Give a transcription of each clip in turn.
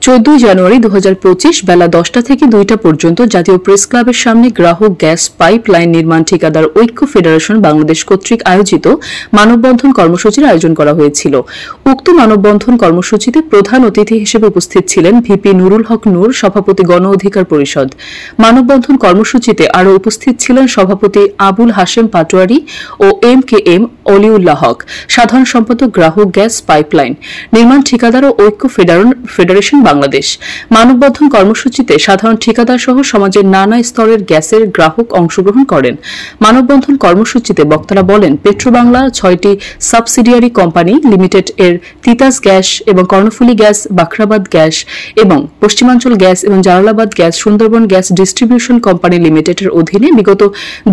14 জানুয়ারি 2025 বেলা 10টা থেকে 2টা পর্যন্ত জাতীয় প্রেস ক্লাবের সামনে গ্রাহক গ্যাস পাইপ লাইন নির্মাণ ঠিকাদার ঐক্য ফেডারেশন বাংলাদেশ কর্তৃক আয়োজিত মানববন্ধন কর্মসূচির আয়োজন করা হয়েছিল। উক্ত মানববন্ধন কর্মসূচিতে প্রধান অতিথি হিসেবে উপস্থিত ছিলেন ভিপি নুরুল হক নূর, সভাপতি গণ অধিকার পরিষদ। মানববন্ধন কর্মসূচিতে আরও উপস্থিত ছিলেন সভাপতি আবুল হাশেম পাটোয়ারি ও এম অলিউল্লাহ হক, সাধারণ সম্পাদক গ্রাহক গ্যাস পাইপলাইন নির্মাণ ঠিকাদার ও ঐক্য ফেডারেশন বাংলাদেশ। মানববন্ধন কর্মসূচিতে সাধারণ ঠিকাদার সহ সমাজের নানা স্তরের গ্যাসের গ্রাহক অংশগ্রহণ করেন। মানববন্ধন কর্মসূচিতে বক্তারা বলেন, পেট্রোবাংলা 6টি সাবসিডিয়ারি কোম্পানি লিমিটেড এর তিতাস গ্যাস এবং কর্ণফুলী গ্যাস, বাখরাবাদ গ্যাস এবং পশ্চিমাঞ্চল গ্যাস এবং Jalalabad gas, Sundarban gas distribution company লিমিটেডের অধীনে বিগত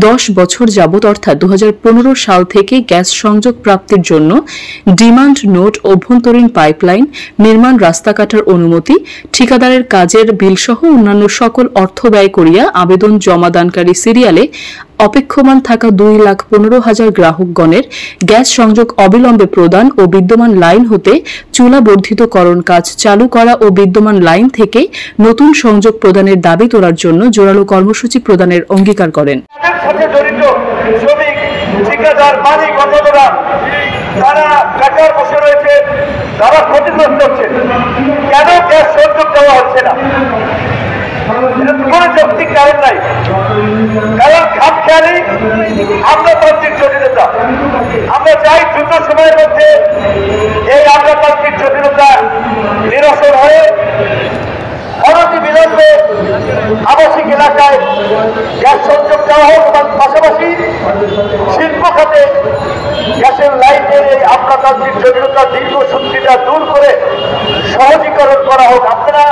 10 বছর যাবত অর্থাৎ 2015 সাল থেকে গ্যাস সংযোগ প্রাপ্তির জন্য ডিমান্ড নোট, অভ্যন্তরীণ পাইপলাইন নির্মাণ, রাস্তা কাটার অনুমতি, ঠিকাদারের কাজের বিলসহ অন্যান্য সকল অর্থ ব্যয় করিয়া আবেদন জমাদানকারী সিরিয়ালে অপেক্ষমান থাকা 2,15,000 গ্রাহকগণের গ্যাস সংযোগ অবিলম্বে প্রদান ও বিদ্যমান লাইন হতে চুলা বর্ধিতকরণ কাজ চালু করা ও বিদ্যমান লাইন থেকে নতুন সংযোগ প্রদানের দাবি তোলার জন্য জোরালো কর্মসূচি প্রদানের অঙ্গীকার করেন। তারা কাটার বসে রয়েছে, তারা ক্ষতিগ্রস্ত হচ্ছে। কেন গ্যাস সংযোগ দেওয়া হচ্ছে না? কোনো যৌক্তিক কারণ নাই, কারণ খামখেয়ালি আমলাতান্ত্রিক জটিলতা। আমরা চাই দ্রুত সময়ের মধ্যে এই আমলাতান্ত্রিক জটিলতা নিরসন হয়ে অনতি বিলম্বে আবাসিক এলাকায় গ্যাস সংযোগ দেওয়া হোক এবং পাশাপাশি শিল্প খাতে গ্যাসের লাইনের এই আমলাতান্ত্রিক জটিলতা দীর্ঘসূত্রিতা দূর করে সহজীকরণ করা হোক। আপনারা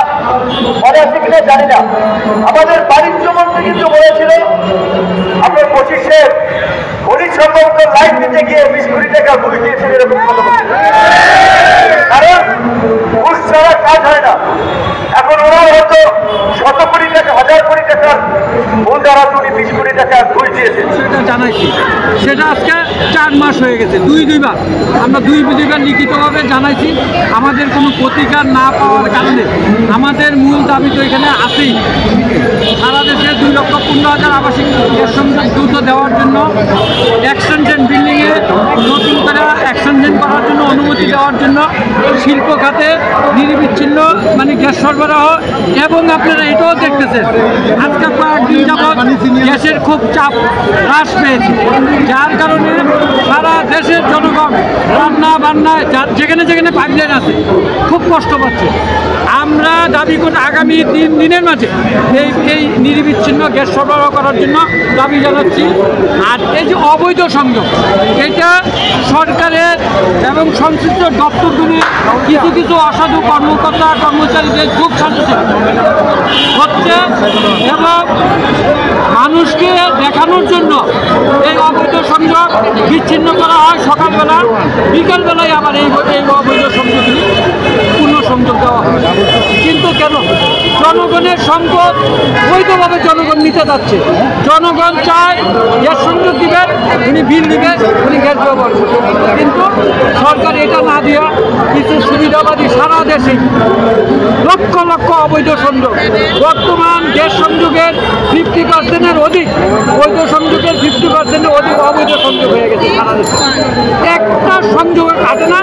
মনে আছে কিনা জানি না, আমাদের বাণিজ্য মন্ত্রী কিন্তু বলেছিল আপনার 25-এ খনিজ সম্পর্ক লাইন দিতে গিয়ে 20 কোটি টাকা ঘুষ দিয়েছেন, এরকম কথা বলছে। কারণ ঘুষ ছাড়া কাজ হয় না। এখন ওরা হয়তো 100 কোটি টাকা, 1000 কোটি টাকার মূল দ্বারা 20 কোটি টাকা ঘুষ দিয়েছে। সেটা জানাইছি, সেটা আজকে 4 মাস হয়ে গেছে। দুইবার আমরা দুইবার লিখিতভাবে জানাইছি। আমাদের কোনো প্রতিকার না পাওয়ার কারণে আমাদের মূল দাবি তো এখানে আছেই। সারা দেশে 2,15,000 আবাসিক গ্যাস সংযোগ দ্রুত দেওয়ার জন্য এক্সটেনশন বিল্ডিংয়ে নতুন করে এক্সটেনশন করার জন্য অনুমতি দেওয়ার জন্য শিল্প খাতে নিরবিচ্ছিন্ন গ্যাস সরবরাহ, এবং আপনারা এটাও দেখতেছেন আজকে কয়েকদিন যাবৎ গ্যাসের খুব চাপ হ্রাস পেয়েছে, যার কারণে সারা দেশের জনগণ রান্না বান্নায় যেখানে যেখানে পাইপলাইন আছে খুব কষ্ট পাচ্ছে। আমরা দাবি করি আগামী 3 দিনের মাঝে এই নিরবিচ্ছিন্ন গ্যাস সরবরাহ করার জন্য দাবি জানাচ্ছি। আর এই যে অবৈধ সংযোগ, এটা সরকারের এবং সংশ্লিষ্ট দপ্তরগুলি কিছু অসাধু কর্মকর্তা কর্মচারীদের খুব সাজেছে হচ্ছে এবং মানুষকে দেখানোর জন্য এই অবৈধ সংযোগ বিচ্ছিন্ন করা হয় সকালবেলা, বিকালবেলায় আবার এই অবৈধ সংযোগগুলি পূর্ণ সংযোগ দেওয়া হয়। কিন্তু কেন? জনগণের সম্পদ বৈধভাবে জনগণ নিতে যাচ্ছে। জনগণ চায় গ্যাস সংযোগ দিবেন, উনি বিল দিবেন, উনি গ্যাস ব্যবহার করবেন, কিন্তু সরকার এটা না দিয়া কিছু সুবিধাবাদী সারা দেশে লক্ষ লক্ষ অবৈধ সংযোগ। বর্তমান গ্যাস সংযোগের 50%-এর অধিক, বৈধ সংযোগের 50%-এর অধিক অবৈধ সংযোগ হয়ে গেছে সারা দেশে। একটা সংযোগ কাটে না,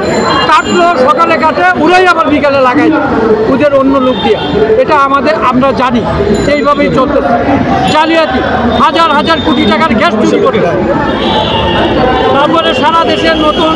কাটলেও সকালে কাটে, উড়াই আবার বিকালে লাগাই ওদের অন্য লোক দিয়ে। এটা আমরা জানি, এইভাবেই চলতেছে। জালিয়াতি, হাজার হাজার কোটি টাকার গ্যাস চুরি করে, তারপরে সারা দেশের নতুন